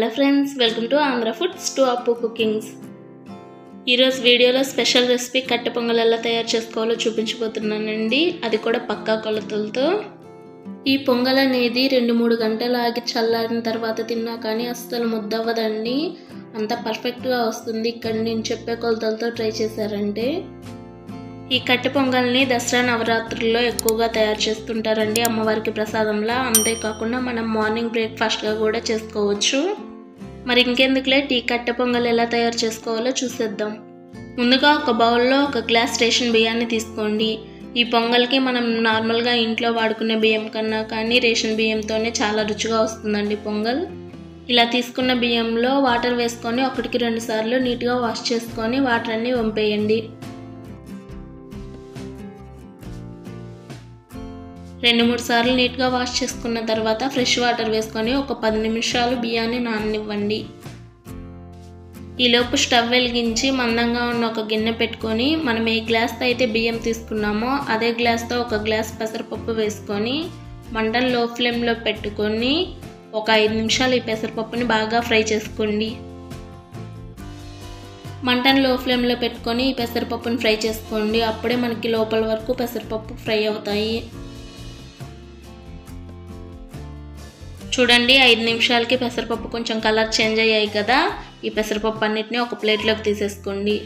Hello friends, welcome to Andhra foods to అప్పు cookings. ఈరోజు వీడియోలో స్పెషల్ రెసిపీ కట్టె పొంగల్ ఎలా తయారు చేసుకోవాలో చూపించబోతున్నానండి. అది కూడా పక్కా కొలతలతో. ఈ పొంగల్ అనేది 2-3 గంటలు ఆగి చల్లారిన తర్వాత తిన్నా కానీ అస్సలు ముద్దవ్వదండి. అంత పర్ఫెక్ట్గా వస్తుంది ఇక్కడ నేను చెప్పే కొలతలతో ట్రై చేశారంటే. ఈ కట్టె పొంగల్ని దసరా నవరాత్రుల్లో ఎక్కువగా తయారు చేస్తుంటారండి అమ్మవారికి ప్రసాదంలా. అంతేకాకుండా మనం మార్నింగ్ బ్రేక్ఫాస్ట్గా కూడా చేసుకోవచ్చు. మరి ఇంకెందుకులే, టీ కట్టె పొంగల్ ఎలా తయారు చేసుకోవాలో చూసేద్దాం. ముందుగా ఒక బౌల్లో 1 గ్లాస్ రేషన్ బియ్యాన్ని తీసుకోండి. ఈ పొంగల్కి మనం నార్మల్గా ఇంట్లో వాడుకునే బియ్యం కన్నా కానీ రేషన్ బియ్యంతోనే చాలా రుచిగా వస్తుందండి పొంగల్. ఇలా తీసుకున్న బియ్యంలో వాటర్ వేసుకొని 1-2 సార్లు నీట్గా వాష్ చేసుకొని వాటర్ అన్నీ వంపేయండి. 2-3 సార్లు నీట్గా వాష్ చేసుకున్న తర్వాత ఫ్రెష్ వాటర్ వేసుకొని ఒక 10 నిమిషాలు బియ్యాన్ని నాననివ్వండి. ఈలోపు స్టవ్ వెలిగించి మందంగా ఉన్న ఒక గిన్నె పెట్టుకొని మనం ఏ గ్లాస్తో అయితే బియ్యం తీసుకున్నామో అదే గ్లాస్తో 1 గ్లాస్ పెసరపప్పు వేసుకొని మంటను లో ఫ్లేమ్లో పెట్టుకొని ఒక 5 నిమిషాలు ఈ పెసరపప్పుని బాగా ఫ్రై చేసుకోండి. మంటను లో ఫ్లేమ్లో పెట్టుకొని ఈ పెసరపప్పుని ఫ్రై చేసుకోండి. అప్పుడే మనకి లోపల వరకు పెసరపప్పు ఫ్రై అవుతాయి. చూడండి, 5 నిమిషాలకి పెసరపప్పు కొంచెం కలర్ చేంజ్ అయ్యాయి కదా. ఈ పెసరపప్పు అన్నిటిని ఒక ప్లేట్లోకి తీసేసుకోండి.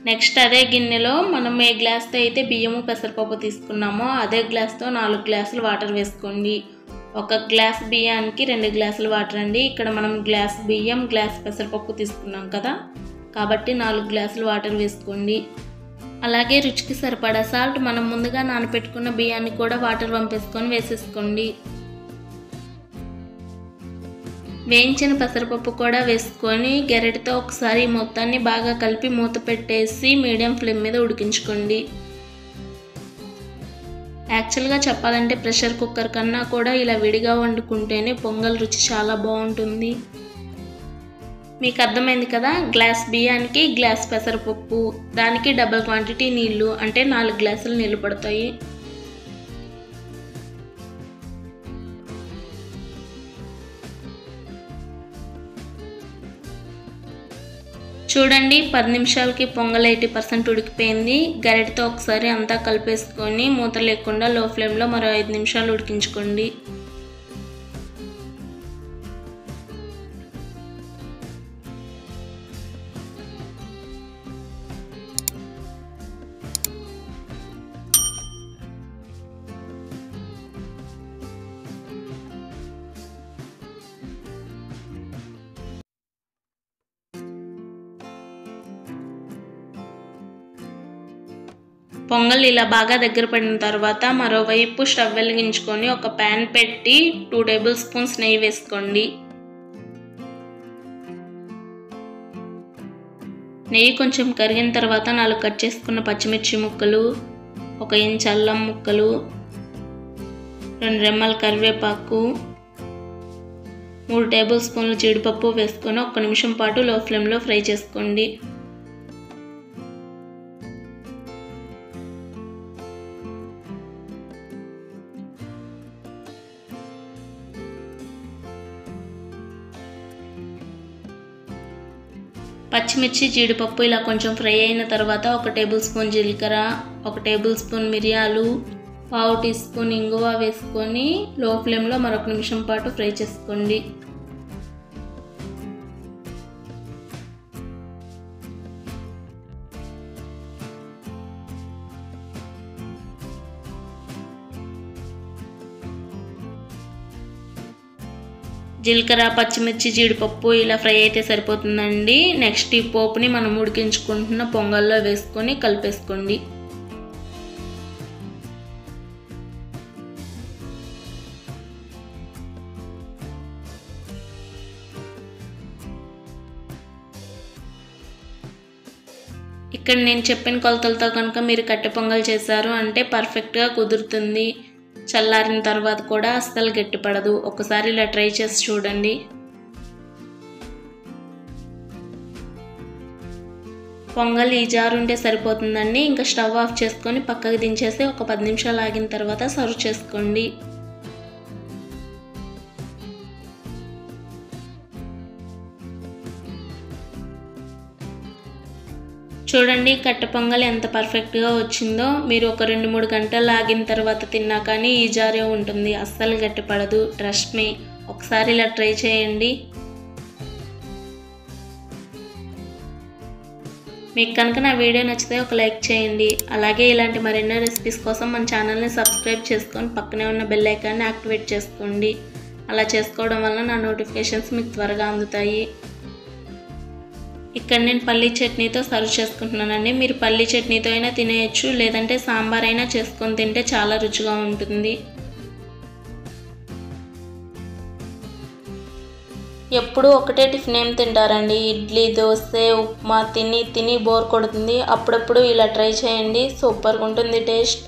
నెక్స్ట్ అదే గిన్నెలో మనం ఏ గ్లాస్తో అయితే బియ్యము పెసరపప్పు తీసుకున్నామో అదే గ్లాస్తో 4 గ్లాసులు వాటర్ వేసుకోండి. 1 గ్లాస్ బియ్యానికి 2 గ్లాసులు వాటర్ అండి. ఇక్కడ మనం గ్లాస్ బియ్యం గ్లాస్ పెసరపప్పు తీసుకున్నాం కదా, కాబట్టి 4 గ్లాసులు వాటర్ వేసుకోండి. అలాగే రుచికి సరిపడా సాల్ట్, మనం ముందుగా నానబెట్టుకున్న బియ్యాన్ని కూడా వాటర్ వంపేసుకొని వేసేసుకోండి. వేయించిన పెసరపప్పు కూడా వేసుకొని గెరటితో ఒకసారి మొత్తాన్ని బాగా కలిపి మూత పెట్టేసి మీడియం ఫ్లేమ్ మీద ఉడికించుకోండి. యాక్చువల్గా చెప్పాలంటే ప్రెషర్ కుక్కర్ కన్నా కూడా ఇలా విడిగా వండుకుంటేనే పొంగల్ రుచి చాలా బాగుంటుంది. మీకు అర్థమైంది కదా, గ్లాస్ బియ్యానికి గ్లాస్ పెసరపప్పు, దానికి డబుల్ క్వాంటిటీ నీళ్ళు, అంటే 4 గ్లాసులు నీళ్ళు పడతాయి. చూడండి, 10 నిమిషాలకి పొంగల్ 80% ఉడికిపోయింది. గరిటతో ఒకసారి అంతా కలిపేసుకొని మూత లేకుండా లో ఫ్లేమ్లో మరో 5 నిమిషాలు ఉడికించుకోండి. పొంగల్ ఇలా బాగా దగ్గర పడిన తర్వాత మరోవైపు స్టవ్ వెలిగించుకొని ఒక ప్యాన్ పెట్టి 2 టేబుల్ స్పూన్స్ నెయ్యి వేసుకోండి. నెయ్యి కొంచెం కరిగిన తర్వాత 4 కట్ చేసుకున్న పచ్చిమిర్చి ముక్కలు, 1 ఇంచ్ అల్లం ముక్కలు, 2 రెమ్మల కరివేపాకు, 3 టేబుల్ స్పూన్లు జీడిపప్పు వేసుకొని 1 నిమిషం పాటు లో ఫ్లేమ్లో ఫ్రై చేసుకోండి. పచ్చిమిర్చి జీడిపప్పు ఇలా కొంచెం ఫ్రై అయిన తర్వాత 1 టేబుల్ స్పూన్ జీలకర్ర, 1 టేబుల్ స్పూన్ మిరియాలు, 1/2 టీ స్పూన్ ఇంగువ వేసుకొని లో ఫ్లేమ్లో మరొక నిమిషం పాటు ఫ్రై చేసుకోండి. జీలకర్ర, పచ్చిమిర్చి, జీడిపప్పు ఇలా ఫ్రై అయితే సరిపోతుందండి. నెక్స్ట్ ఈ పోపుని మనం ఉడికించుకుంటున్న పొంగల్లో వేసుకొని కలిపేసుకోండి. ఇక్కడ నేను చెప్పిన కొలతలతో కనుక మీరు కట్టె పొంగల్ చేశారు అంటే పర్ఫెక్ట్గా కుదురుతుంది. చల్లారిన తర్వాత కూడా అస్సలు గట్టిపడదు. ఒకసారి ఇలా ట్రై చేసి చూడండి. పొంగల్ ఈ జారు ఉంటే సరిపోతుందండి. ఇంకా స్టవ్ ఆఫ్ చేసుకొని పక్కకి దించేసి ఒక 10 నిమిషాలు ఆగిన తర్వాత సర్వ్ చేసుకోండి. చూడండి కట్టె పొంగల్ ఎంత పర్ఫెక్ట్గా వచ్చిందో. మీరు ఒక 2-3 గంటలు ఆగిన తర్వాత తిన్నా కానీ ఈ జారే ఉంటుంది, అస్సలు గట్టిపడదు. ట్రస్ట్ మీ, ఒకసారి ఇలా ట్రై చేయండి. మీకు కనుక నా వీడియో నచ్చితే ఒక లైక్ చేయండి. అలాగే ఇలాంటి మరెన్నో రెసిపీస్ కోసం మన ఛానల్ని సబ్స్క్రైబ్ చేసుకొని పక్కనే ఉన్న బెల్ ఐకాన్ని యాక్టివేట్ చేసుకోండి. అలా చేసుకోవడం వల్ల నా నోటిఫికేషన్స్ మీకు త్వరగా అందుతాయి. ఇక్కడ నేను పల్లీ చట్నీతో సర్వ్ చేసుకుంటున్నానండి. మీరు పల్లీ చట్నీతో అయినా తినేయచ్చు, లేదంటే సాంబార్ అయినా చేసుకొని తింటే చాలా రుచిగా ఉంటుంది. ఎప్పుడూ ఒకటే టిఫిన్ ఏం తింటారండి? ఇడ్లీ, దోశ, ఉప్మా తిని తిని బోర్ కొడుతుంది. అప్పుడప్పుడు ఇలా ట్రై చేయండి, సూపర్గా ఉంటుంది టేస్ట్.